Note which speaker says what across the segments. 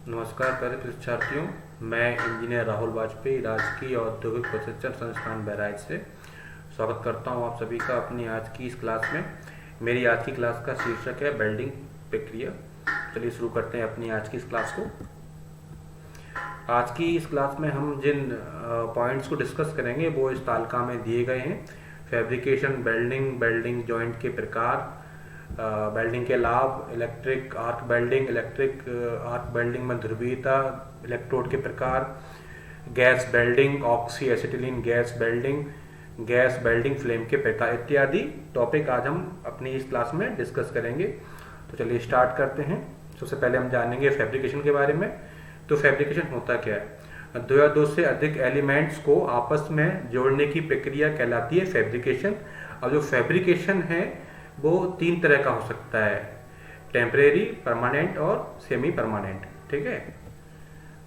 Speaker 1: नमस्कार प्यारे परीक्षार्थियों, मैं इंजीनियर राहुल वाजपेयी राजकीय औद्योगिक प्रशिक्षण संस्थान बहराइच से स्वागत करता हूं आप सभी का अपनी आज की इस क्लास में। मेरी आज की क्लास का शीर्षक है वेल्डिंग प्रक्रिया। चलिए शुरू करते हैं अपनी आज की इस क्लास को। आज की इस क्लास में हम जिन पॉइंट्स को डिस्कस करेंगे वो इस तालिका में दिए गए हैं। फैब्रिकेशन, वेल्डिंग जॉइंट के प्रकार, वेल्डिंग के लाभ, इलेक्ट्रिक आर्क वेल्डिंग में ध्रुवीयता, इलेक्ट्रोड के प्रकार, gas welding, oxy acetylene gas welding flame के प्रकार इत्यादि टॉपिक आज हम अपनी इस क्लास में डिस्कस करेंगे। तो चलिए स्टार्ट करते हैं। सबसे पहले हम जानेंगे फैब्रिकेशन के बारे में। तो फैब्रिकेशन होता क्या है? दो या दो से अधिक एलिमेंट्स को आपस में जोड़ने की प्रक्रिया कहलाती है फैब्रिकेशन। अब जो फैब्रिकेशन है वो तीन तरह का हो सकता है, टेम्परेरी, परमानेंट और सेमी परमानेंट। ठीक है,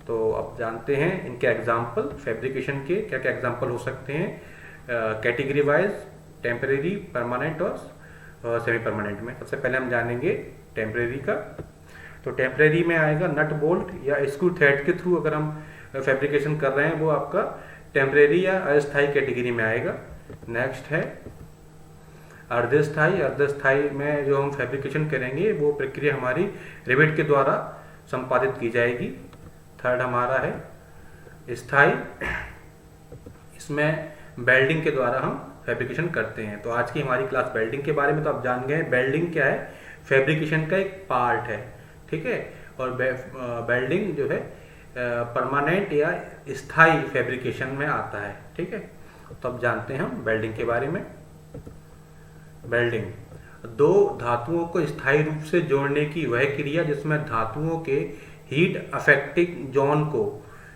Speaker 1: तो अब जानते हैं इनके एग्जाम्पल। फैब्रिकेशन के क्या क्या एग्जाम्पल हो सकते हैं कैटेगरी वाइज, टेम्परेरी, परमानेंट और सेमी परमानेंट में। सबसे पहले हम जानेंगे टेम्परेरी का। तो टेम्परेरी में आएगा नट बोल्ट या स्क्रू थ्रेड के थ्रू अगर हम फैब्रिकेशन कर रहे हैं वो आपका टेम्परेरी या अस्थायी कैटेगरी में आएगा। नेक्स्ट है अर्धस्थायी में जो हम फैब्रिकेशन करेंगे वो प्रक्रिया हमारी रिवेट के द्वारा संपादित की जाएगी। थर्ड हमारा है स्थायी, इसमें वेल्डिंग के द्वारा हम फैब्रिकेशन करते हैं। तो आज की हमारी क्लास वेल्डिंग के बारे में तो आप जान गए। वेल्डिंग क्या है? फैब्रिकेशन का एक पार्ट है। ठीक है, और वेल्डिंग जो है परमानेंट या स्थायी फैब्रिकेशन में आता है। ठीक है, तो अब जानते हैं हम वेल्डिंग के बारे में। वेल्डिंग दो धातुओं को स्थायी रूप से जोड़ने की वह क्रिया जिसमें धातुओं के हीट अफेक्टिंग जोन को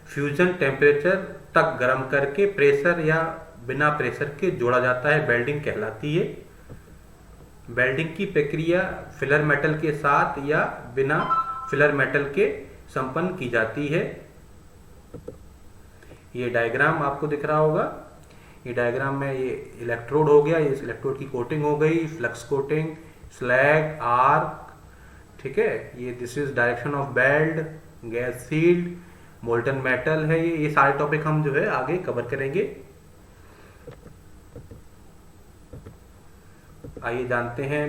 Speaker 1: फ्यूजन टेम्परेचर तक गर्म करके प्रेशर या बिना प्रेशर के जोड़ा जाता है, वेल्डिंग कहलाती है। वेल्डिंग की प्रक्रिया फिलर मेटल के साथ या बिना फिलर मेटल के संपन्न की जाती है। ये डायग्राम आपको दिख रहा होगा। ये डायग्राम में ये इलेक्ट्रोड हो गया, इस इलेक्ट्रोड की कोटिंग हो गई, फ्लक्स कोटिंग, स्लैग, आर्क। ठीक है, ये this is direction of belt, gas sealed, molten metal है। ये सारे टॉपिक हम जो है आगे कवर करेंगे। आइए जानते हैं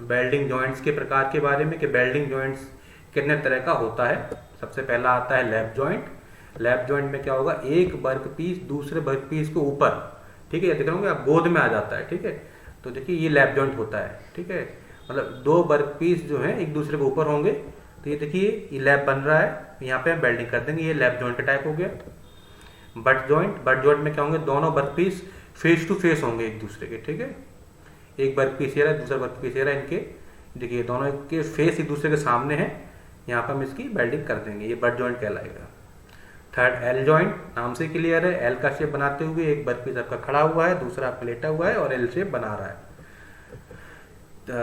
Speaker 1: वेल्डिंग जॉइंट्स के प्रकार के बारे में कि वेल्डिंग जॉइंट्स कितने तरह का होता है। सबसे पहला आता है लैप जॉइंट। लैप जॉइंट में क्या होगा? एक वर्क पीस दूसरे वर्क पीस के ऊपर, ठीक है, ये देख रहे होंगे आप, गोद में आ जाता है। ठीक है, तो देखिए ये लैप जॉइंट होता है। ठीक है, मतलब दो वर्क पीस जो है एक दूसरे के ऊपर होंगे। तो ये देखिए ये लैप बन रहा है, यहाँ पे हम वेल्डिंग कर देंगे। ये लैप जॉइंट का टाइप हो गया। बट जॉइंट में क्या होंगे? दोनों work piece face to face होंगे एक दूसरे के। ठीक है, एक वर्क पीस ये रहा, दूसरा वर्क पीस ये रहा। इनके देखिए दोनों के फेस एक दूसरे के सामने हैं, यहाँ पर हम इसकी वेल्डिंग कर देंगे। ये बट जॉइंट कहलाएगा। थर्ड एल जॉइंट, नाम से क्लियर है, एल का शेप बनाते हुए एक वर्क पीस आपका खड़ा हुआ है, दूसरा आपका लेटा हुआ है और एल शेप बना रहा है।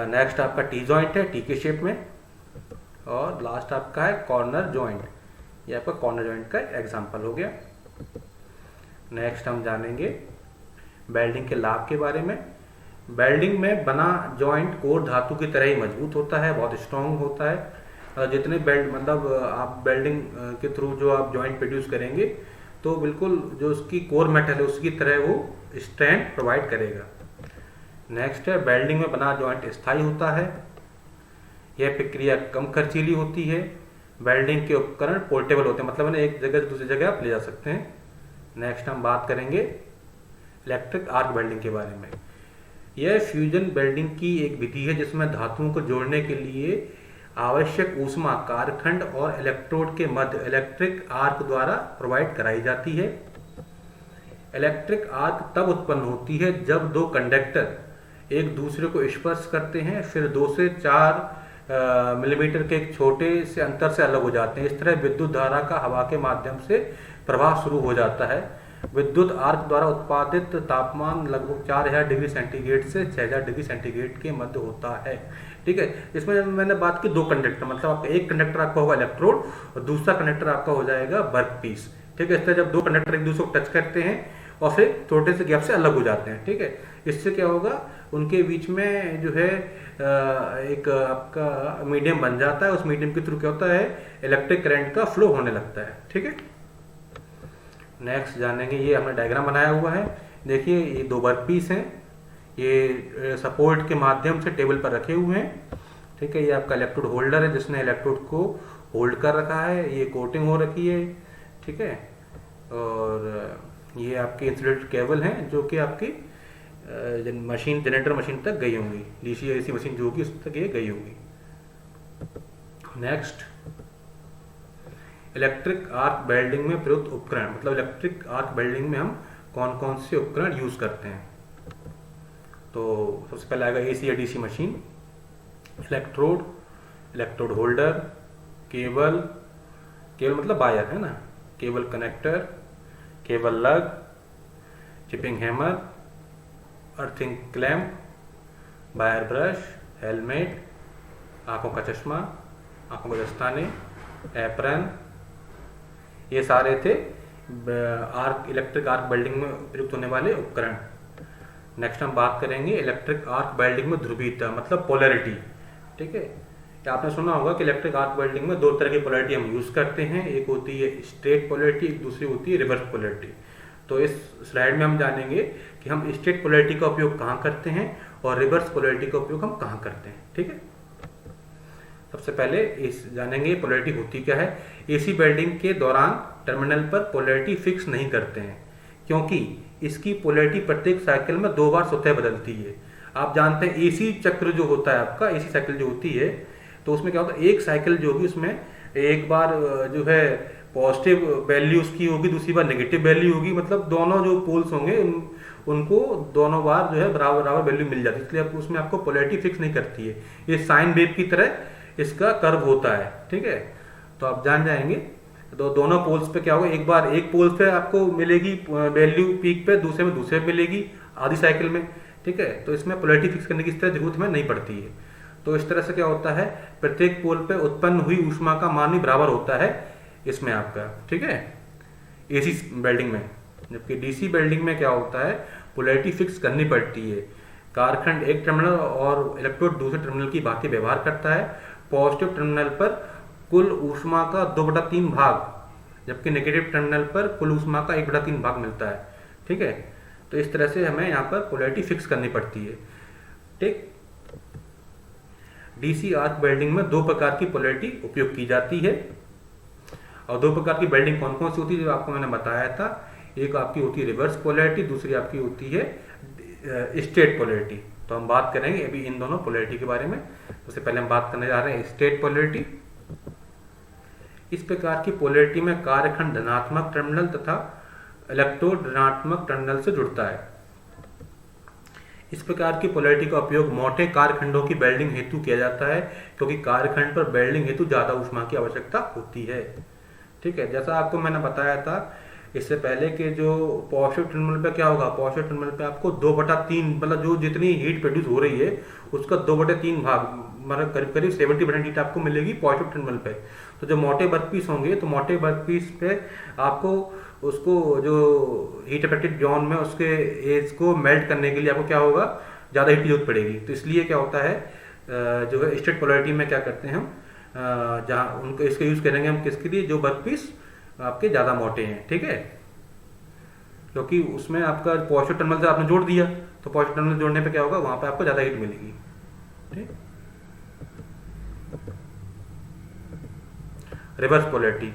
Speaker 1: नेक्स्ट आपका टी जॉइंट है, टी के शेप में। और लास्ट आपका है कॉर्नर जॉइंट। ये आपका कॉर्नर जॉइंट का एग्जांपल हो गया। नेक्स्ट हम जानेंगे वेल्डिंग के लाभ के बारे में। वेल्डिंग में बना जॉइंट कोर धातु की तरह ही मजबूत होता है, बहुत स्ट्रॉन्ग होता है। जितने बेल्ट मतलब आप वेल्डिंग के थ्रू जो आप जॉइंट प्रोड्यूस करेंगे तो बिल्कुल जो उसकी कोर मेटल है उसकी तरह वो स्ट्रेंथ प्रोवाइड करेगा। नेक्स्ट है वेल्डिंग में बना जॉइंट स्थायी होता है। यह प्रक्रिया कम खर्चीली होती है। वेल्डिंग के उपकरण पोर्टेबल होते हैं, मतलब एक जगह से दूसरी जगह आप ले जा सकते हैं। नेक्स्ट हम बात करेंगे इलेक्ट्रिक आर्क वेल्डिंग के बारे में। यह फ्यूजन वेल्डिंग की एक विधि है जिसमें धातुओं को जोड़ने के लिए आवश्यक ऊष्मा कारखंड और इलेक्ट्रोड के मध्य इलेक्ट्रिक आर्क द्वारा प्रोवाइड कराई जाती है। इलेक्ट्रिक आर्क तब उत्पन्न होती है जब दो कंडक्टर एक दूसरे को स्पर्श करते हैं, फिर 2 से 4 मिलीमीटर के एक छोटे से अंतर से अलग हो जाते हैं। इस तरह विद्युत धारा का हवा के माध्यम से प्रवाह शुरू हो जाता है। विद्युत आर्क द्वारा उत्पादित तापमान लगभग 4000 डिग्री सेंटीग्रेड से 6000 डिग्री सेंटीग्रेड के मध्य होता है। ठीक है, इसमें मैंने बात की दो कंडक्टर, मतलब आपका एक कंडक्टर आपका होगा इलेक्ट्रोड और दूसरा कंडक्टर आपका हो जाएगा वर्क पीस। ठीक है, इस तरह जब दो कंडक्टर एक दूसरे को टच करते हैं और फिर छोटे से गैप से अलग हो जाते हैं, ठीक है। इससे क्या होगा, उनके बीच में जो है एक आपका मीडियम बन जाता है, उस मीडियम के थ्रू क्या होता है, इलेक्ट्रिक करंट का फ्लो होने लगता है, ठीक है। नेक्स्ट जानेंगे, ये हमने डायग्राम बनाया हुआ है। देखिए ये दो वर्क पीस हैं, ये सपोर्ट के माध्यम से टेबल पर रखे हुए हैं, ठीक है। ये आपका इलेक्ट्रोड होल्डर है जिसने इलेक्ट्रोड को होल्ड कर रखा है, ये कोटिंग हो रखी है, ठीक है। और ये आपके इंसुलेटेड केबल हैं जो कि आपकी मशीन, जनरेटर मशीन तक गई होंगी, डीसी एसी मशीन जो होगी उस तक ये गई होगी। नेक्स्ट, इलेक्ट्रिक आर्क वेल्डिंग में प्रयुक्त उपकरण, मतलब इलेक्ट्रिक आर्क वेल्डिंग में हम कौन कौन से उपकरण यूज करते हैं। तो सबसे पहले आएगा एसी या DC machine, electrode, electrode holder, cable, cable मतलब वायर है ना, केबल कनेक्टर, केबल लग, chipping hammer, earthing clamp, wire brush, helmet, आंखों का चश्मा, आंखों के दस्ताने, एप्रन, ये सारे थे आर्क, इलेक्ट्रिक आर्क वेल्डिंग में प्रयुक्त होने वाले उपकरण। नेक्स्ट हम बात करेंगे इलेक्ट्रिक आर्क वेल्डिंग में ध्रुवीयता, मतलब पोलैरिटी, ठीक है। आपने सुना होगा कि इलेक्ट्रिक आर्क वेल्डिंग में दो तरह की पोलैरिटी हम यूज करते हैं, एक होती है स्ट्रेट पोलैरिटी, एक दूसरी होती है रिवर्स पोलैरिटी। तो इस स्लाइड में हम जानेंगे कि हम स्ट्रेट पोलैरिटी का उपयोग कहाँ करते हैं और रिवर्स पोलैरिटी का उपयोग हम कहाँ करते हैं, ठीक है। सबसे पहले इस जानेंगे पोलैरिटी होती क्या है। एसी वेल्डिंग के दौरान टर्मिनल पर पोलैरिटी फिक्स नहीं करते हैं, क्योंकि इसकी पोलैरिटी प्रत्येक साइकिल में 2 बार स्वतः बदलती है। आप जानते हैं एसी चक्र जो होता है आपका, एसी साइकिल जो होती है, तो उसमें क्या होता है, एक साइकिल जो होगी उसमें एक बार जो है पॉजिटिव वैल्यू उसकी होगी, दूसरी बार नेगेटिव वैल्यू होगी, मतलब दोनों जो पोल्स होंगे उनको दोनों बार जो है बराबर बराबर वैल्यू मिल जाती है, इसलिए आपको उसमें आपको पोलैरिटी फिक्स नहीं करती है। ये साइन वेव की तरह इसका कर्व होता है, ठीक है। तो आप जान जाएंगे, तो दोनों पोल्स पे क्या होगा, एक बार एक पोल पे आपको मिलेगी वैल्यू पीक पे, दूसरे में दूसरे पे मिलेगी आधी साइकिल में, ठीक है। तो इसमें पोलैरिटी फिक्स करने की इस तरह जरूरत हमें नहीं पड़ती है। तो इस तरह से क्या होता है, प्रत्येक पोल पे उत्पन्न हुई ऊष्मा का मान भी बराबर होता है इसमें आपका, ठीक है, एसी वेल्डिंग में। जबकि डीसी वेल्डिंग में क्या होता है, पोलैरिटी फिक्स करनी पड़ती है। कारखंड एक टर्मिनल और इलेक्ट्रोड दूसरे टर्मिनल की भांति व्यवहार करता है। पॉजिटिव टर्मिनल पर कुल ऊष्मा का 2/3 भाग, जबकि नेगेटिव टर्मिनल पर कुल ऊष्मा का 1/3 भाग मिलता है, ठीक है। तो इस तरह से हमें यहाँ पर पोलैरिटी फिक्स करनी पड़ती है, ठीक। डीसी आर्क वेल्डिंग में 2 प्रकार की पोलैरिटी उपयोग की जाती है, और 2 प्रकार की वेल्डिंग कौन कौन सी होती है जो आपको मैंने बताया था। एक आपकी होती है रिवर्स पोलैरिटी, दूसरी आपकी होती है स्ट्रेट पोलैरिटी। तो हम बात करेंगे अभी इन दोनों पोलैरिटी के बारे में। सबसे पहले हम बात करने जा रहे हैं स्ट्रेट पोलैरिटी। इस प्रकार की पोलैरिटी में कार्यखंड धनात्मक टर्मिनल तथा इलेक्ट्रोड ऋणात्मक टर्मिनल से जुड़ता है। इस प्रकार की पोलैरिटी का उपयोग मोटे कार्यखंडों की वेल्डिंग हेतु किया जाता है, क्योंकि कार्यखंड पर वेल्डिंग हेतु ज्यादा ऊष्मा की आवश्यकता होती है, ठीक है। जैसा आपको मैंने बताया था इससे पहले कि जो पॉजिटिव टर्मिनल पे क्या होगा, पॉजिटिव टर्मिनल पे आपको 2/3, मतलब जो जितनी हीट प्रोड्यूस हो रही है उसका 2/3 भाग, मतलब करीब करीब 70% हीट आपको मिलेगी पॉजिटिव टर्मिनल पे। तो जो मोटे वर्कपीस होंगे, तो मोटे वर्कपीस पे आपको उसको जो हीट अफेक्टेड जोन में उसके एज को मेल्ट करने के लिए आपको क्या होगा, ज़्यादा हीट की जरूरत पड़ेगी। तो इसलिए क्या होता है, जो है स्ट्रेट पोलैरिटी में क्या करते हैं हम, जहाँ उनको इसका यूज़ करेंगे हम किसके लिए, जो वर्कपीस आपके ज़्यादा मोटे हैं, ठीक है। क्योंकि उसमें आपका पॉजिटिव टर्मिनल से आपने जोड़ दिया, तो पॉजिटिव टर्मिनल जोड़ने पे क्या होगा, वहाँ पे आपको ज़्यादा हीट मिलेगी, ठीक। रिवर्स पोलैरिटी,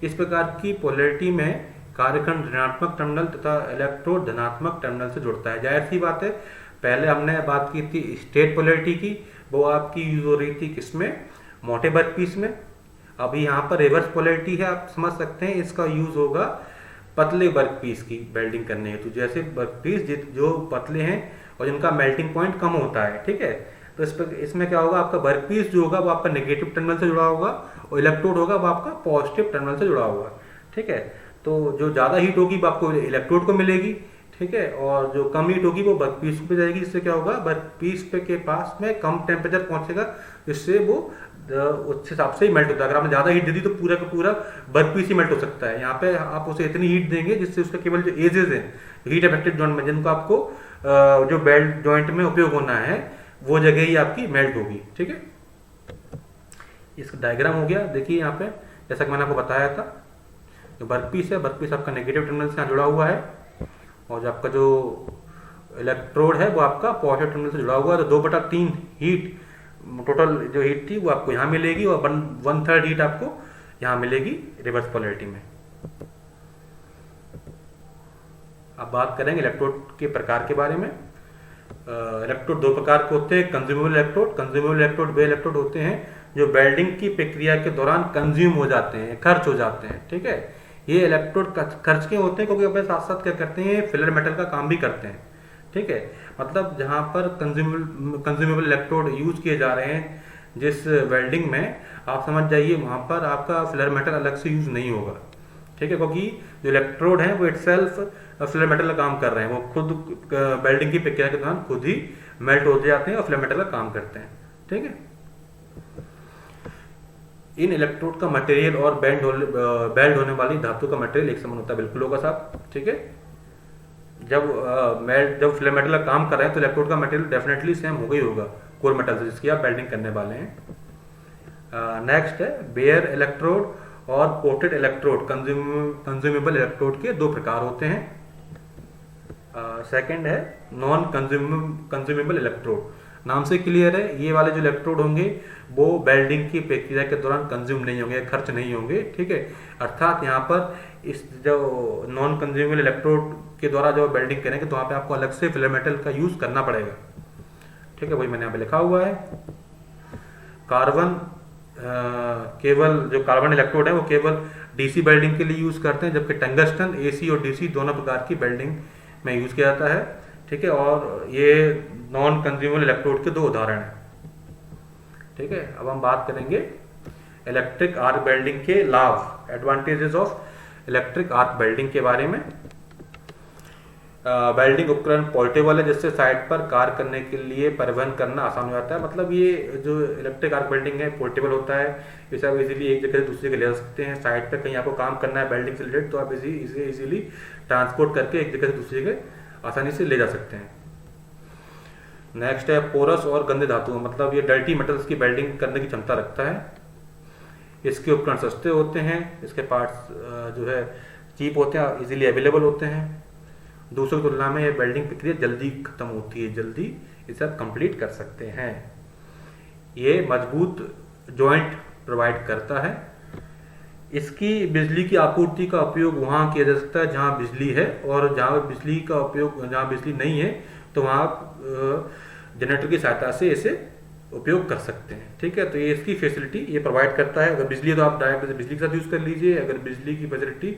Speaker 1: इस प्रकार की पोलैरिटी में कार्यखंड ऋणात्मक टर्मिनल तथा इलेक्ट्रोड धनात्मक टर्मिनल से जुड़ता है। जाहिर सी बात है, पहले हमने बात की थी स्ट्रेट पोलैरिटी की, वो आपकी यूज हो रही थी किसमें, मोटे वर्कपीस में। अभी यहाँ पर रिवर्स पोलैरिटी है, आप समझ सकते हैं, इसका यूज होगा पतले वर्कपीस की वेल्डिंग करने हेतु। जैसे वर्कपीस जो पतले हैं और जिनका मेल्टिंग पॉइंट कम होता है, ठीक है। तो इसमें क्या होगा, आपका वर्कपीस जो होगा वो आपका नेगेटिव टर्मिनल से जुड़ा होगा, और इलेक्ट्रोड होगा वो आपका पॉजिटिव टर्मिनल से जुड़ा होगा, ठीक है। तो जो ज़्यादा हीट होगी वो आपको इलेक्ट्रोड को मिलेगी, ठीक है, और जो कम हीट होगी वो वर्कपीस पे जाएगी, जिससे क्या होगा, वर्कपीस पे के पास में कम टेम्परेचर पहुंचेगा, जिससे वो उस हिसाब से ही मेल्ट होता है। अगर आपने ज़्यादा हीट दे दी तो पूरा का पूरा वर्क पीस ही मेल्ट हो सकता है। यहाँ पे आप उसे इतनी हीट देंगे जिससे उसका केवल जो एजेस हैं हीट अफेक्टेड जॉइंट में, जिनको आपको जो बेल्ट जॉइंट में उपयोग होना है वो जगह ही आपकी मेल्ट होगी। ठीक है, इसका डायग्राम हो गया। देखिए यहाँ पे जैसा कि मैंने आपको बताया था, जो वर्क पीस है, वर्क पीस आपका नेगेटिव टर्मिनल से यहाँ जुड़ा हुआ है और जो आपका जो इलेक्ट्रोड है वो आपका पॉजिटिव टर्मिनल से जुड़ा हुआ है। तो 2/3 हीट, टोटल जो हीट थी वो आपको यहाँ मिलेगी और 1/3 हीट आपको यहाँ मिलेगी रिवर्स पोलैरिटी में। अब बात करेंगे इलेक्ट्रोड के प्रकार के बारे में। इलेक्ट्रोड दो प्रकार के होते हैं, कंज्यूमेबल इलेक्ट्रोड। कंज्यूमेबल इलेक्ट्रोड वे इलेक्ट्रोड होते हैं जो वेल्डिंग की प्रक्रिया के दौरान कंज्यूम हो जाते हैं, खर्च हो जाते हैं। ठीक है, ये इलेक्ट्रोड खर्च के होते हैं क्योंकि अपने साथ साथ क्या करते हैं, फिलर मेटल का काम भी करते हैं। ठीक है, मतलब जहाँ पर कंज्यूमेबल इलेक्ट्रोड यूज किए जा रहे हैं जिस वेल्डिंग में, आप समझ जाइए वहाँ पर आपका फिलर मेटल अलग से यूज नहीं होगा। ठीक है, क्योंकि जो इलेक्ट्रोड है वो इटसेल्फ फिलर मेटल का काम कर रहे हैं, वो खुद वेल्डिंग की प्रक्रिया के दौरान खुद ही मेल्ट हो जाते हैं और फिलर मेटल का काम करते हैं। ठीक है, इन इलेक्ट्रोड का मटेरियल और बेल्ड होने वाली धातु का मटेरियल एक समान होता है। बिल्कुल होगा साहब। ठीक है, जब फिलर मेटल का काम कर रहे हैं तो इलेक्ट्रोड का मटेरियल डेफिनेटली सेम होगा ही होगा कोर मेटल से जिसकी आप बेल्डिंग करने वाले हैं। नेक्स्ट है बेयर इलेक्ट्रोड और कोटेड इलेक्ट्रोड। कंज्यूमेबल इलेक्ट्रोड के दो प्रकार होते हैं। सेकंड है नॉन कंज्यूमेबल इलेक्ट्रोड। नाम से क्लियर है, ये वाले जो इलेक्ट्रोड होंगे वो वेल्डिंग की प्रक्रिया के दौरान कंज्यूम नहीं होंगे, खर्च नहीं होंगे। ठीक है, अर्थात यहाँ पर इस जो नॉन कंज्यूमेबल इलेक्ट्रोड के द्वारा जो वेल्डिंग करेंगे तो वहाँ पे आपको अलग से फिलर मेटल का यूज करना पड़ेगा। ठीक है, वही मैंने यहाँ पे लिखा हुआ है। कार्बन केवल जो कार्बन इलेक्ट्रोड है वो केवल डीसी वेल्डिंग के लिए यूज करते हैं, जबकि टंगस्टन एसी और डीसी दोनों प्रकार की वेल्डिंग में यूज किया जाता है। ठीक है, और ये नॉन कंज्यूमेबल इलेक्ट्रोड के दो उदाहरण हैं। ठीक है, अब हम बात करेंगे इलेक्ट्रिक आर्क वेल्डिंग के लाभ, advantages of electric arc welding के बारे में। वेल्डिंग उपकरण पोर्टेबल है जिससे साइट पर कार्य करने के लिए परिवहन करना आसान हो जाता है। मतलब ये जो इलेक्ट्रिक आर्क वेल्डिंग है पोर्टेबल होता है, इसे आप इजीली एक जगह से दूसरी जगह ले जा सकते हैं। साइट पर कहीं आपको काम करना है वेल्डिंग से रिलेटेड तो आप इसे इजीली ट्रांसपोर्ट करके एक जगह से दूसरी जगह आसानी से ले जा सकते हैं। नेक्स्ट है पोरस और गंदे धातु, मतलब ये डर्टी मेटल्स की वेल्डिंग करने की क्षमता रखता है। इसके उपकरण सस्ते होते हैं, इसके पार्ट्स जो है चीप होते हैं, इजीली अवेलेबल होते हैं। दूसरों की तुलना में ये वेल्डिंग प्रक्रिया जल्दी खत्म होती है, जल्दी इसे आप कंप्लीट कर सकते हैं। ये मजबूत जॉइंट प्रोवाइड करता है। इसकी बिजली की आपूर्ति का उपयोग वहाँ किया जा सकता है जहाँ बिजली है, और जहाँ बिजली का उपयोग, जहाँ बिजली नहीं है तो वहाँ आप जनरेटर की सहायता से इसे उपयोग कर सकते हैं। ठीक है, तो ये इसकी फैसिलिटी ये प्रोवाइड करता है। अगर बिजली है तो आप डायरेक्ट बिजली के साथ यूज़ कर लीजिए, अगर बिजली की फैसिलिटी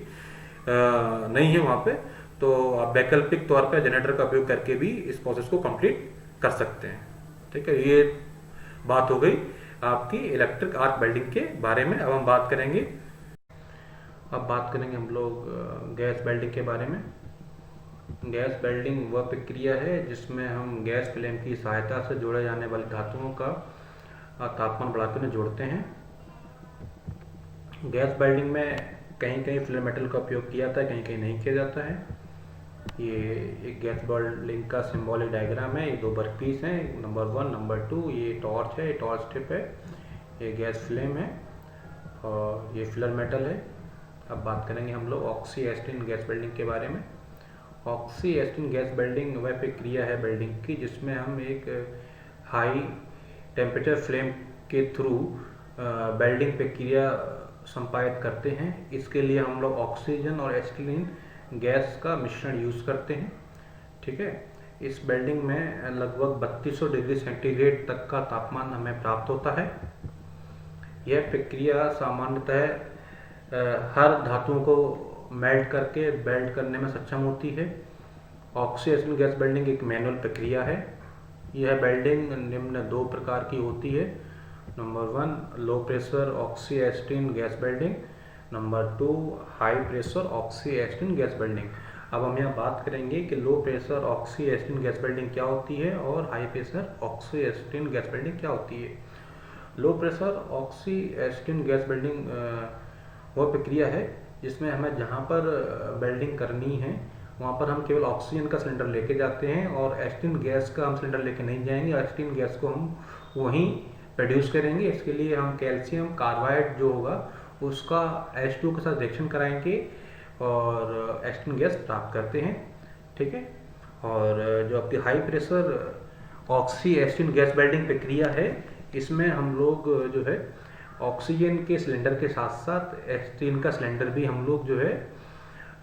Speaker 1: नहीं है वहाँ पे तो आप वैकल्पिक तौर पर जनरेटर का उपयोग करके भी इस प्रोसेस को कंप्लीट कर सकते हैं। ठीक है, ये बात हो गई आपकी इलेक्ट्रिक आर्क वेल्डिंग के बारे में। अब हम बात करेंगे हम लोग गैस वेल्डिंग के बारे में। गैस वेल्डिंग वह प्रक्रिया है जिसमें हम गैस फ्लेम की सहायता से जोड़े जाने वाली धातुओं का तापमान बढ़ाकर उन्हें जोड़ते हैं। गैस वेल्डिंग में कहीं कहीं फिलर मेटल का उपयोग किया जाता है, कहीं कहीं नहीं किया जाता है। ये एक गैस वेल्डिंग का सिंबॉलिक डायग्राम है। ये दो वर्क पीस हैं, नंबर 1 नंबर 2। ये टॉर्च है, ये टॉर्च टिप है, ये गैस फ्लेम है और ये फिलर मेटल है। अब बात करेंगे हम लोग ऑक्सी एस्टिन गैस वेल्डिंग के बारे में। ऑक्सी एस्टिन गैस वेल्डिंग वह प्रक्रिया है वेल्डिंग की जिसमें हम एक हाई टेम्परेचर फ्लेम के थ्रू वेल्डिंग प्रक्रिया संपादित करते हैं। इसके लिए हम लोग ऑक्सीजन और एस्टिलीन गैस का मिश्रण यूज़ करते हैं। ठीक है, इस वेल्डिंग में लगभग 3200 डिग्री सेंटीग्रेड तक का तापमान हमें प्राप्त होता है। यह प्रक्रिया सामान्यतः हर धातुओं को मेल्ट करके वेल्ड करने में सक्षम होती है। ऑक्सी एस्टिन गैस वेल्डिंग एक मैनुअल प्रक्रिया है। यह वेल्डिंग निम्न दो प्रकार की होती है। Number 1 low pressure oxy acetylene gas welding, number 2 high pressure oxy acetylene gas welding. अब हम यहाँ बात करेंगे कि low pressure oxy acetylene gas welding क्या होती है और high pressure oxy acetylene gas welding क्या होती है। Low pressure oxy acetylene gas welding वह प्रक्रिया है जिसमें हमें जहाँ पर वेल्डिंग करनी है वहाँ पर हम केवल ऑक्सीजन का सिलेंडर लेके जाते हैं और एसिटिन गैस का हम सिलेंडर लेके नहीं जाएंगे। एसिटिन गैस को हम वहीं प्रोड्यूस करेंगे। इसके लिए हम कैल्शियम कार्बाइड जो होगा उसका H2 के साथ रिएक्शन कराएंगे और एसिटिन गैस प्राप्त करते हैं। ठीक है। और जो आपकी high pressure oxy acetylene gas welding प्रक्रिया है इसमें हम लोग जो है ऑक्सीजन के सिलेंडर के साथ साथ एसिटिन का सिलेंडर भी हम लोग जो है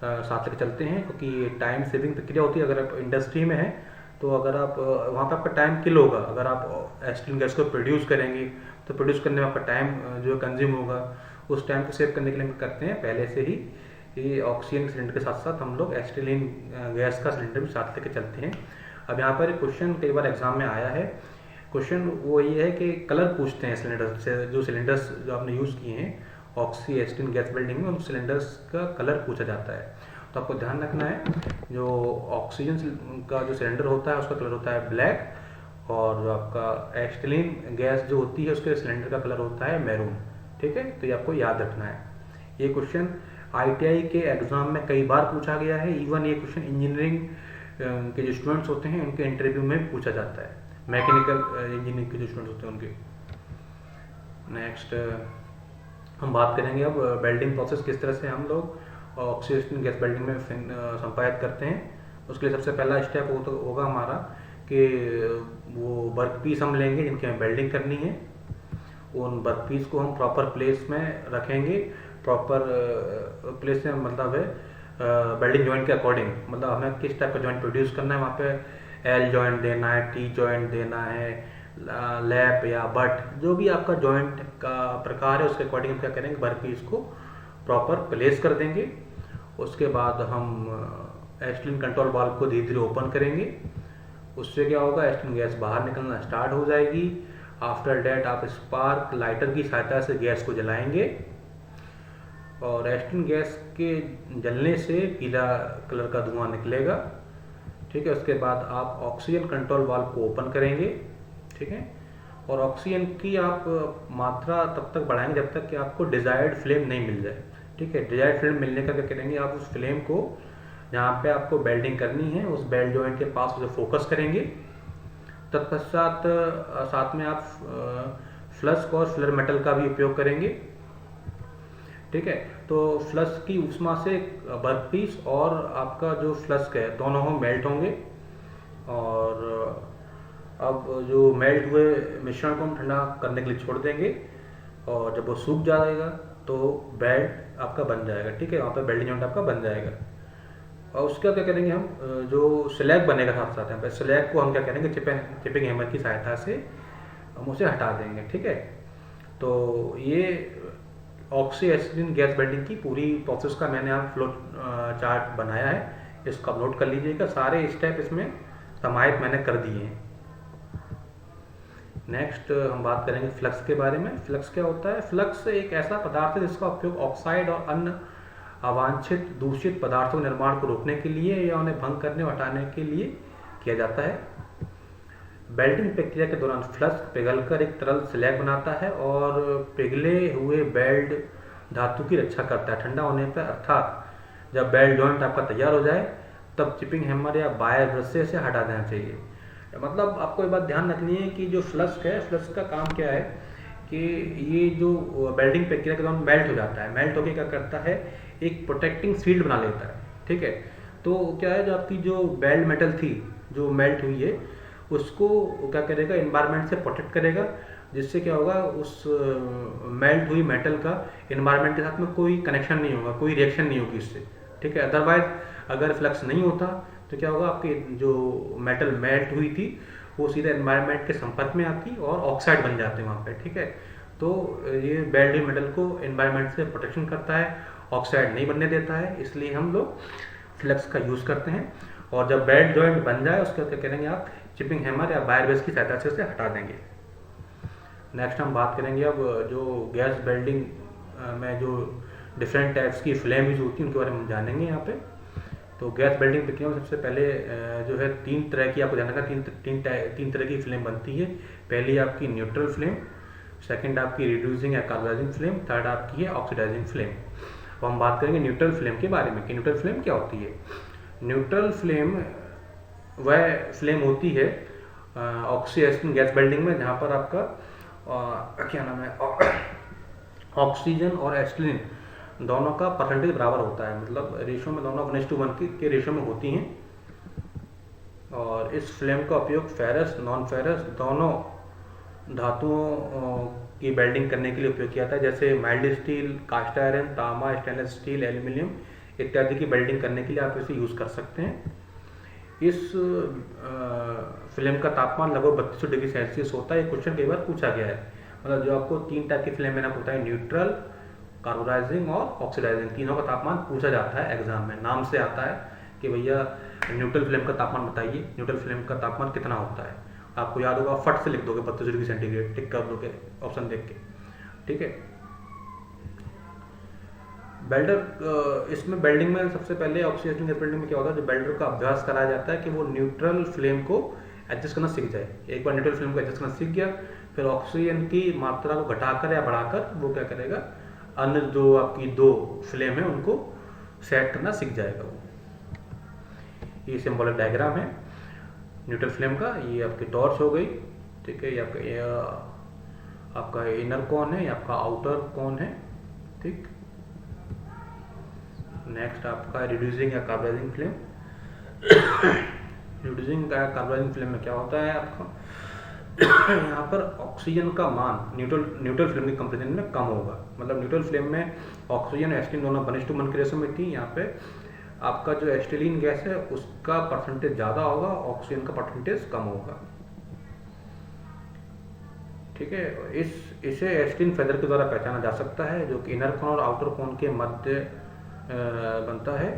Speaker 1: साथ लेकर चलते हैं, क्योंकि टाइम सेविंग प्रक्रिया होती है। अगर आप इंडस्ट्री में हैं तो अगर आप वहाँ पर आपका टाइम किल होगा। अगर आप एसिटिन गैस को प्रोड्यूस करेंगे तो प्रोड्यूस करने में आपका टाइम जो कंज्यूम होगा, उस टाइम को सेव करने के लिए हम करते हैं पहले से ही ये ऑक्सीजन सिलेंडर के साथ साथ हम लोग एसिटिलीन गैस का सिलेंडर भी साथ लेकर चलते हैं। अब यहाँ पर एक क्वेश्चन कई बार एग्जाम में आया है। क्वेश्चन वो ये है कि कलर पूछते हैं सिलेंडर से, जो सिलेंडर्स जो आपने यूज़ किए हैं ऑक्सी एसिटिन गैस वेल्डिंग में, उन सिलेंडर्स का कलर पूछा जाता है। तो आपको ध्यान रखना है जो ऑक्सीजन का जो सिलेंडर होता है उसका कलर होता है ब्लैक, और जो आपका एसिटिलीन गैस जो होती है उसके सिलेंडर का कलर होता है मैरून। ठीक है, तो ये आपको याद रखना है। ये क्वेश्चन ITI के एग्जाम में कई बार पूछा गया है। इवन ये क्वेश्चन इंजीनियरिंग के जो स्टूडेंट्स होते हैं उनके इंटरव्यू में भी पूछा जाता है, मैकेनिकल इंजीनियरिंग के जो स्टूडेंट्स होते हैं उनके। नेक्स्ट हम बात करेंगे अब वेल्डिंग प्रोसेस किस तरह से हम लोग ऑक्सीजन गैस वेल्डिंग में संपादित करते हैं। उसके लिए सबसे पहला स्टेप होगा हमारा कि वो वर्क पीस हम लेंगे जिनकी हमें वेल्डिंग करनी है। उन वर्क पीस को हम प्रॉपर प्लेस में रखेंगे। प्रॉपर प्लेस में मतलब है वेल्डिंग जॉइंट के अकॉर्डिंग, मतलब हमें किस टाइप का जॉइंट प्रोड्यूस करना है। वहाँ पे L जॉइंट देना है, T जॉइंट देना है, लैप या बट, जो भी आपका जॉइंट का प्रकार है उसके अकॉर्डिंग हम क्या करेंगे, वर्क पीस को प्रॉपर प्लेस कर देंगे। उसके बाद हम एसिटिलीन कंट्रोल वाल्व को धीरे धीरे ओपन करेंगे। उससे क्या होगा, एसिटिलीन गैस बाहर निकलना स्टार्ट हो जाएगी। आफ्टर डैट आप स्पार्क लाइटर की सहायता से गैस को जलाएंगे और एसिटिलीन गैस के जलने से पीला कलर का धुआं निकलेगा। ठीक है, उसके बाद आप ऑक्सीजन कंट्रोल वाल्व को ओपन करेंगे। ठीक है, और ऑक्सीजन की आप मात्रा तब तक बढ़ाएंगे जब तक कि आपको डिजायर्ड फ्लेम नहीं मिल जाए। ठीक है, डिजायर्ड फ्लेम मिलने का क्या करेंगे, आप उस फ्लेम को जहाँ पे आपको वेल्डिंग करनी है उस बेल्ट जॉइंट के पास उसे फोकस करेंगे। तत्पश्चात साथ में आप फ्लस्क और फ्लर मेटल का भी उपयोग करेंगे। ठीक है, तो फ्लस्क की उष्मा से वर्क पीस और आपका जो फ्लस्क है दोनों हम मेल्ट होंगे। और अब जो मेल्ट हुए मिश्रण को हम ठंडा करने के लिए छोड़ देंगे और जब वो सूख जाएगा तो बेल्ट आपका बन जाएगा। ठीक है, वहाँ पे वेल्डिंग जॉइंट आपका बन जाएगा। और उसका क्या करेंगे हम, जो स्लैग बनेगा साथ साथ यहाँ पे स्लैग को हम क्या करेंगे, चिपिंग हैमर की सहायता से हम उसे हटा देंगे। ठीक है, तो ये ऑक्सी एसिटिलीन गैस वेल्डिंग की पूरी प्रोसेस का मैंने यहाँ फ्लो चार्ट बनाया है, इसको आप नोट कर लीजिएगा। सारे स्टेप इसमें समाहित मैंने कर दिए हैं। नेक्स्ट हम बात करेंगे फ्लक्स के बारे में। फ्लक्स क्या होता है, फ्लक्स एक ऐसा पदार्थ है जिसका उपयोग ऑक्साइड और अन्य अवांछित दूषित पदार्थों के निर्माण को रोकने के लिए या उन्हें भंग करने हटाने के लिए किया जाता है। वेल्डिंग प्रक्रिया के दौरान फ्लक्स पिघलकर एक तरल स्लैग बनाता है और पिघले हुए वेल्ड धातु की रक्षा करता है। ठंडा होने पर अर्थात जब वेल्ड जॉइंट आपका तैयार हो जाए तब चिपिंग हैमर या बायर ब्रश से इसे हटा देना चाहिए। मतलब आपको ये बात ध्यान रखनी है कि जो फ्लक्स है, फ्लक्स का काम क्या है कि ये जो वेल्डिंग प्रक्रिया के दौरान मेल्ट हो जाता है, मेल्ट होकर क्या करता है, एक प्रोटेक्टिंग शील्ड बना लेता है। ठीक है, तो क्या है, जो आपकी जो वेल्ड मेटल थी जो मेल्ट हुई है उसको क्या करेगा, एनवायरनमेंट से प्रोटेक्ट करेगा, जिससे क्या होगा, उस मेल्ट हुई मेटल का एनवायरनमेंट के साथ में कोई कनेक्शन नहीं होगा, कोई रिएक्शन नहीं होगी इससे। ठीक है, अदरवाइज अगर फ्लक्स नहीं होता तो क्या होगा, आपकी जो मेटल मेल्ट हुई थी वो सीधे एनवायरनमेंट के संपर्क में आती और ऑक्साइड बन जाते हैं वहाँ पे। ठीक है, तो ये वेल्ड हुई मेटल को एनवायरनमेंट से प्रोटेक्शन करता है, ऑक्साइड नहीं बनने देता है, इसलिए हम लोग फ्लक्स का यूज़ करते हैं। और जब वेल्ड जॉइंट बन जाए उसका क्या करेंगे, आप चिपिंग हैमर या बायर ब्रश की सहायता से उसे हटा देंगे। नेक्स्ट हम बात करेंगे अब जो गैस वेल्डिंग में जो डिफरेंट टाइप्स की फ्लेम यूज होती है उनके बारे में हम जानेंगे यहाँ पे। तो गैस वेल्डिंग प्रक्रिया में सबसे पहले जो है तीन तरह की आपको जानना है, तीन तरह की फ्लेम बनती है। पहली आपकी न्यूट्रल फ्लेम, सेकंड आपकी रिड्यूसिंग या कार्बोनाइजिंग फ्लेम, थर्ड आपकी है ऑक्सीडाइजिंग फ्लेम। अब हम बात करेंगे न्यूट्रल फ्लेम के बारे में कि न्यूट्रल फ्लेम क्या होती है। न्यूट्रल फ्लेम वह फ्लेम होती है ऑक्सीजन गैस बिल्डिंग में जहाँ पर आपका क्या नाम है ऑक्सीजन और एस्टिलीन दोनों का परसेंटेज बराबर होता है, मतलब रेशो में दोनों 1:1 के रेशो में होती हैं। और इस फ्लेम का उपयोग फेरस नॉन फेरस दोनों धातुओं की वेल्डिंग करने के लिए उपयोग किया जाता है, जैसे माइल्ड स्टील, कास्ट आयरन, तांबा, स्टेनलेस स्टील, एल्यूमिनियम इत्यादि की वेल्डिंग करने के लिए आप इसे यूज़ कर सकते हैं। इस फ्लेम का तापमान लगभग 3200 डिग्री सेल्सियस होता है। ये क्वेश्चन कई बार पूछा गया है, मतलब जो आपको 3 टाइप की फ्लेम में होता है, न्यूट्रल, कार्बोनाइजिंग और ऑक्सीडाइजिंग, तीनों का तापमान पूछा जाता है एग्जाम में। नाम से आता है कि भैया न्यूट्रल फ्लेम का तापमान बताइए, न्यूट्रल फ्लेम का तापमान कितना होता है। आपको याद होगा, फट से लिख दोगे 32 डिग्री सेंटीग्रेड, टिक कर दोगे ऑप्शन देख के, ठीक है। बेल्डर इसमें बेल्डिंग में सबसे पहले ऑक्सीडाइजिंग गैस बिल्डिंग में क्या होता है, जो बेल्डर का अभ्यास कराया जाता है कि वो न्यूट्रल फ्लेम को एडजस्ट करना सीख जाए। एक बार न्यूट्रल फ्लेम को एडजस्ट करना सीख गया, फिर ऑक्सीजन की मात्रा को घटाकर या बढ़ाकर वो क्या करेगा, अन्य जो आपकी 2 फ्लेम है उनको सेट करना सीख जाएगा वो। ये सिंबॉलिक डायग्राम है न्यूट्रल फ्लेम का। ये आपकी टॉर्च हो गई, ठीक है। ये आपका इनर कौन है, ये आपका आउटर कौन है, ठीक। नेक्स्ट आपका रिड्यूसिंग या कार्बोनाइजिंग फ्लेम। रिड्यूसिंग या कार्बोनाइजिंग फ्लेम में क्या होता है आपका यहाँ पर ऑक्सीजन का मान न्यूट्रल फ्लेम के कंपेरिजन में कम होगा। मतलब न्यूट्रल फ्लेम में ऑक्सीजन और एस्टिलीन दोनों 1:1 के रेशो में थी, यहाँ पे आपका जो एस्टिलीन गैस है उसका परसेंटेज ज़्यादा होगा, ऑक्सीजन का परसेंटेज कम होगा, ठीक है। इसे एस्टिलीन फेदर के द्वारा पहचाना जा सकता है, जो कि इनर कोन और आउटर कोन के मध्य बनता है।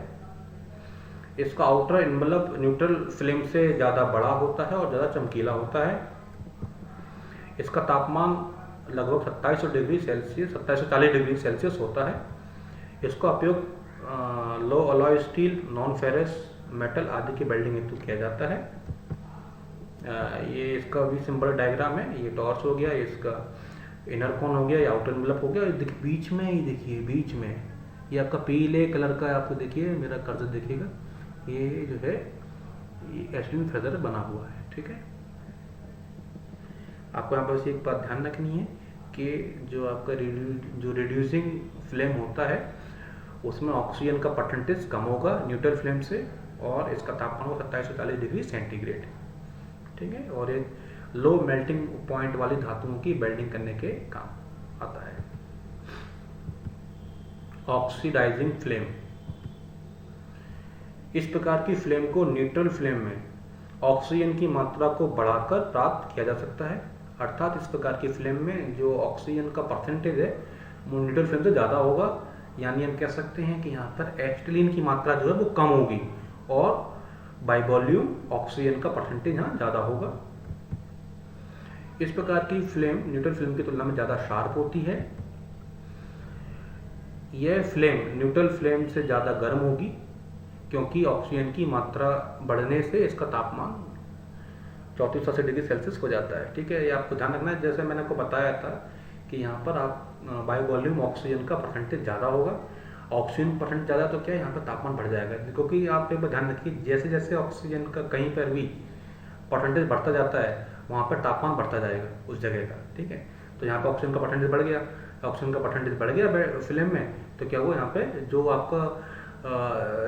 Speaker 1: इसका आउटर एनवलप न्यूट्रल फ्लेम से ज़्यादा बड़ा होता है और ज़्यादा चमकीला होता है। इसका तापमान लगभग 2700 डिग्री सेल्सियस 2740 डिग्री सेल्सियस होता है। इसका उपयोग low alloy steel, non ferrous metal आदि की वेल्डिंग हेतु किया जाता है। ये इसका भी सिंबल डायग्राम है। ये टॉर्च हो गया, इसका इनर कोन हो गया, ये आउटर एनवलप हो गया। देखिए बीच में, ये देखिए बीच में ये आपका पीले कलर का, आपको देखिए मेरा कर्सर देखिएगा, ये जो है ये एस्टिलीन फेदर बना हुआ है, ठीक है। आपको यहाँ पर एक बात ध्यान रखनी है कि जो आपका जो रिड्यूसिंग फ्लेम होता है उसमें ऑक्सीजन का परसेंटेज कम होगा न्यूट्रल फ्लेम से, और इसका तापमान होगा 2740 डिग्री सेंटीग्रेड, ठीक है। और एक लो मेल्टिंग पॉइंट वाली धातुओं की वेल्डिंग करने के काम आता है। ऑक्सीडाइजिंग फ्लेम, इस प्रकार की फ्लेम को न्यूट्रल फ्लेम में ऑक्सीजन की मात्रा को बढ़ाकर प्राप्त किया जा सकता है। अर्थात इस प्रकार की फ्लेम में जो ऑक्सीजन का परसेंटेज है वो न्यूट्रल फ्लेम से ज़्यादा होगा, यानी हम कह सकते हैं कि यहाँ पर एस्टिलीन की मात्रा जो है वो कम होगी और बाय वॉल्यूम ऑक्सीजन का परसेंटेज यहाँ ज़्यादा होगा। इस प्रकार की फ्लेम न्यूट्रल फ्लेम की तुलना में ज़्यादा शार्प होती है। यह फ्लेम न्यूट्रल फ्लेम से ज़्यादा गर्म होगी क्योंकि ऑक्सीजन की मात्रा बढ़ने से इसका तापमान 3480 डिग्री सेल्सियस हो जाता है, ठीक है। ये आपको ध्यान रखना है, जैसे मैंने आपको बताया था कि यहाँ पर आप बाय वॉल्यूम ऑक्सीजन का परसेंटेज ज़्यादा होगा। ऑक्सीजन परसेंट ज़्यादा तो क्या है, यहाँ पर तापमान बढ़ जाएगा, क्योंकि आप एक बार ध्यान रखिए जैसे जैसे ऑक्सीजन का कहीं पर भी परसेंटेज बढ़ता जाता है वहाँ पर तापमान बढ़ता जाएगा उस जगह का, ठीक है। तो यहाँ पर ऑक्सीजन का परसेंटेज बढ़ गया, ऑक्सीजन का परसेंटेज बढ़ गया फ्लेम में, तो क्या हुआ यहाँ पे जो आपका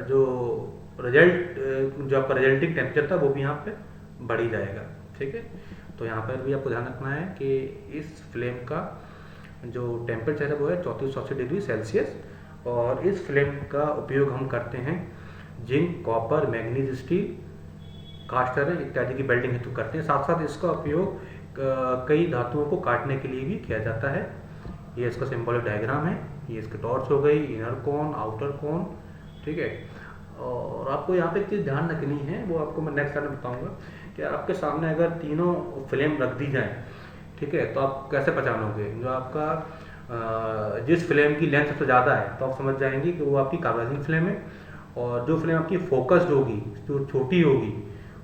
Speaker 1: जो आपका रिजल्टिंग टेम्परेचर था वो भी यहाँ पे बढ़ ही जाएगा, ठीक है। तो यहाँ पर भी आपको ध्यान रखना है कि इस फ्लेम का जो टेम्परेचर है वो है 3480 डिग्री सेल्सियस, और इस फ्लेम का उपयोग हम करते हैं zinc, copper, manganese steel, cast iron इत्यादि की वेल्डिंग हेतु करते हैं। साथ साथ इसका उपयोग कई धातुओं को काटने के लिए भी किया जाता है। ये इसका सिंबॉलिक डायग्राम है, ये इसकी टॉर्च हो गई, इनर कोन, आउटर कोन, ठीक है। और आपको यहाँ पे एक चीज़ ध्यान रखनी है, वो आपको मैं नेक्स्ट टाइम बताऊंगा कि आपके सामने अगर तीनों फ्लेम रख दी जाएं, ठीक है, तो आप कैसे पहचानोगे। जो आपका जिस फ्लेम की लेंथ सबसे ज़्यादा है तो आप समझ जाएंगे कि वो आपकी कार्बोनाइजिंग फ्लेम है, और जो फ्लेम आपकी फोकस्ड होगी, जो छोटी होगी,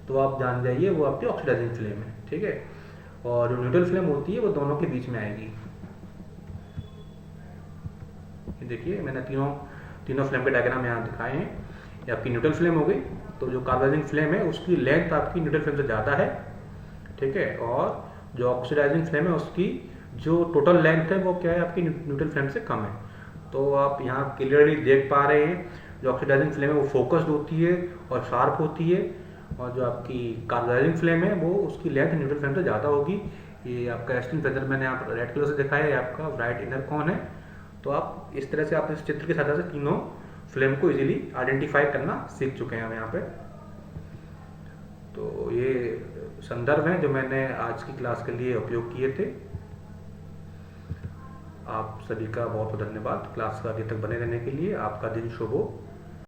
Speaker 1: तो आप जान जाइए वो आपकी ऑक्सीडाइजिंग फ्लेम है, ठीक है। और जो न्यूट्रल फ्लेम होती है वो दोनों के बीच में आएगी। ये देखिए मैंने तीनों फ्लेम के डायग्राम यहाँ दिखाए हैं। ये आपकी न्यूट्रल फ्लेम हो गई। तो जो कार्बोनाइजिंग फ्लेम है उसकी लेंथ आपकी न्यूट्रल फ्लेम से ज़्यादा है, ठीक है। और जो ऑक्सीडाइजिंग फ्लेम है उसकी जो टोटल लेंथ है वो क्या है, आपकी न्यूट्रल फ्लेम से कम है। तो आप यहाँ क्लियरली देख पा रहे हैं जो ऑक्सीडाइजिंग फ्लेम है वो फोकस्ड होती है और शार्प होती है, और जो आपकी कार्बोनाइजिंग फ्लेम है वो उसकी लेंथ न्यूट्रल फ्लेम से ज़्यादा होगी। ये आपका एस्टिन फेदर मैंने आप रेड कलर से दिखाया है, ये आपका ब्राइट इनर कॉन है। तो आप इस तरह से आप इस चित्र की सहायता से तीनों फ्लेम को इजीली आइडेंटिफाई करना सीख चुके हैं हम यहाँ पे। तो ये संदर्भ हैं जो मैंने आज की क्लास के लिए उपयोग किए थे। आप सभी का बहुत बहुत धन्यवाद क्लास का आगे तक बने रहने के लिए। आपका दिन शुभ हो।